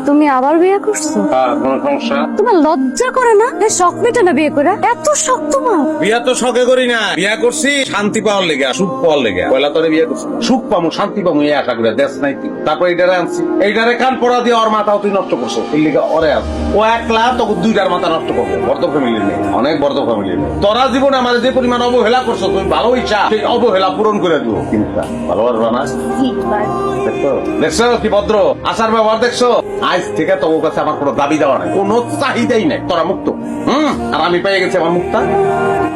তুমি আবার বিয়ে করছো? কোনো সমস্যা? তোমার লজ্জা করে না? এই শখ মেটে না বিয়ে করে? এত শখ তোমার? বিয়া তো শখে করি না, বিয়া করছি শান্তি পাওয়ার লেগে, সুখ পাওয়ার লেগে। পয়লা তোরে বিয়ে করছি, সুখ পামু শান্তি পামু এই আশা করে দেশ নাই তুই। তারপর এইটারে আনছি, এইটারে কান পড়া দিয়ে ওর মাথাও তুই নষ্ট করছো। এই লেগে ওরে আস, ও একলা তোকে দুইটার মাথা নষ্ট করবো। বর্ধ ফ্যামিলির নেই, অনেক বর্ধ ফ্যামিলির নেই। তোরা জীবনে আমার যে পরিমাণ অবহেলা করছো, তুমি ভালো ইচ্ছা সেই অবহেলা পূরণ করে দিও। চিন্তা ভালোবাসবা না? দেখছো দেখছো কি ভদ্র আচার ব্যবহার দেখছো? আজ থেকে তোর কাছে আমার কোনো দাবি দেওয়া নাই, কোনো চাহিদাই নাই। তোরা মুক্ত। আর আমি পেয়ে গেছি আমার মুক্তা।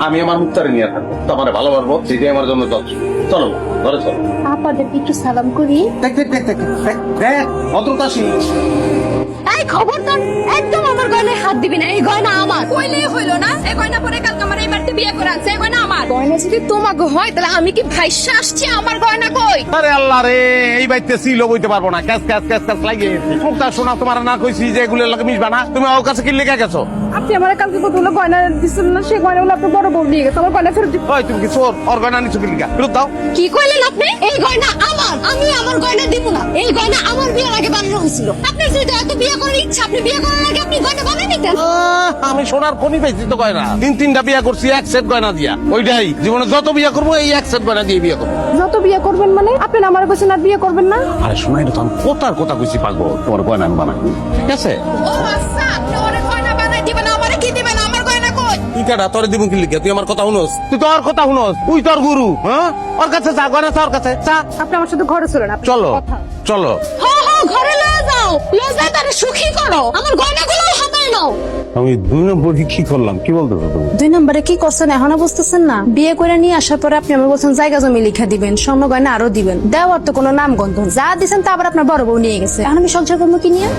আমি আমার মুক্তারে নিয়ে থাকবো, তো আমার ভালোবাসবো, সেটাই আমার জন্য যথেষ্ট। চলো ঘরে চলো। আপাদেরকে একটু সালাম করি। দেখ দেখ দেখ দেখ দেখ দেখ ভদ্রতাশীল। এই খবরদার, একদম আমার গয়নায় হাত দিবি না। এই গয়না আমার। কইলেই হইলো না, এই গয়না পরে কালকে আমার এই বাড়িতে বিয়ে করে আনছে, এই গয়না আমার। গয়না যদি তোমাকে হয় তাহলে আমি কি ভাইসা আসছি? আমার গয়না কই? আরে আল্লাহ রে, এই বাইতে সিল বইতে পারবো না। ক্যাস ক্যাস ক্যাস ক্যাস লাগে মুক্তা। শোনা, তোমার না কইছি যে এগুলোর লাগে মিশবা না। তুমি ওর কাছে কি লেগে গেছো? আপনি আমার কালকে কতগুলো গয়না দিচ্ছেন না, সেই গয়নাগুলো আপনার বড় বউ নিয়ে গেছে। আমার গয়না ফেরত দিন। ওই তুমি কি চোর? ওর গয়না নিচ্ছ কি লিগা? ফেরত দাও। কি কইলেন আপনি? এই গয়না আমার। আমি আমার গয়না দিব না। এই গয়না আমার বিয়ের আগে বানানো হয়েছিল। আপনার যদি এত বিয়ে করার ইচ্ছা, আপনি বিয়ে করার আগে আপনি গয়না বানিয়ে নিতেন। আমি সোনার খনি পাইছি তো গয়না। তিনটা বিয়া করছি এক সেট গয়না দিয়া। ওইটাই জীবনে যত বিয়া করবো এই এক সেট গয়না দিয়ে বিয়ে করবো। যত বিয়ে করবেন মানে আপনি আমার কাছে আর বিয়ে করবেন না? আরে শোনাই তো আমি কোথার কথা কইছি পাগল। তোমার গয়না আমি বানাই, ঠিক আছে? ও আচ্ছা, আপনি ওরে গয়না বানাই দিবেন, আমারে কি দিবেন? আমার গয়না কই? তুই কাটা তোরে দিব কি লিখে? তুই আমার কথা শুনোস? তুই তো ওর কথা শুনোস? তুই তোর গুরু, হ্যাঁ? ওর কাছে যা, গয়না চা ওর কাছে চা। আপনি আমার সাথে ঘরে চলেন। আপনার চলো কথা। চলো। ঘরে লয়ে যাও। লয়ে যাও, তারে সুখী করো। আমার গয়নাগুলো হাতায় নাও। আমি 2 নম্বরে কি করলাম? কি বলতেছো তুমি? 2 নম্বরে কি করছেন এখনো বুঝতেছেন না? বিয়ে করে নিয়ে আসার পরে আপনি আমার বলছেন জায়গা জমি লিখা দিবেন, স্বর্ণ গয়না আরো দিবেন। দেওয়ার তো কোনো নাম গন্ধ নেই। যা দিচ্ছেন তা আবার আপনার বড় বউ নিয়ে গেছে। এখন আমি সংসার করবো কি নিয়ে?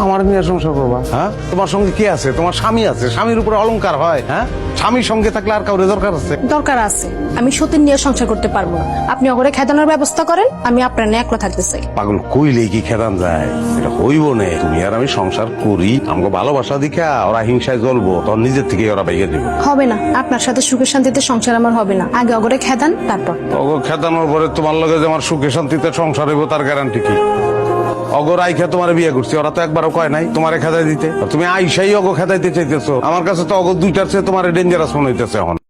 আমার নিয়ে সংসার করবা? হ্যাঁ, তোমার সঙ্গে কে আছে? তোমার স্বামী আছে। স্বামীর উপরে অলংকার হয়? হ্যাঁ, স্বামীর সঙ্গে থাকলে আর কাউরে দরকার আছে? দরকার আছে। আমি সতীন নিয়ে সংসার করতে পারবো না। আপনি ওরে খেদানোর ব্যবস্থা করেন, আমি আপনার নিয়ে একলা থাকতে চাই। পাগল কইলেই কি খেদান যায়? এটা হইব না। তুমি আর আমি সংসার করি, আমাকে ভালোবাসা দেখা ওরা হিংসায় জ্বলবো, তখন নিজের থেকে ওরা বাইকে দিব। হবে না, আপনার সাথে সুখে শান্তিতে সংসার আমার হবে না। আগে ওরে খেদান, তারপর। ওগো খেদানোর পরে তোমার লগে যে আমার সুখে শান্তিতে সংসার হইব তার গ্যারান্টি কি? অগর আইখা তোমার বিয়ে করছি, ওরা তো একবারও কয় নাই তোমারে খেদাই দিতে। তুমি আইসাই অগো খেদাইতে চাইতেছো। আমার কাছে তো অগো দুইটার চেয়ে তোমার ডেঞ্জারাস মনে হইতেছে এখন।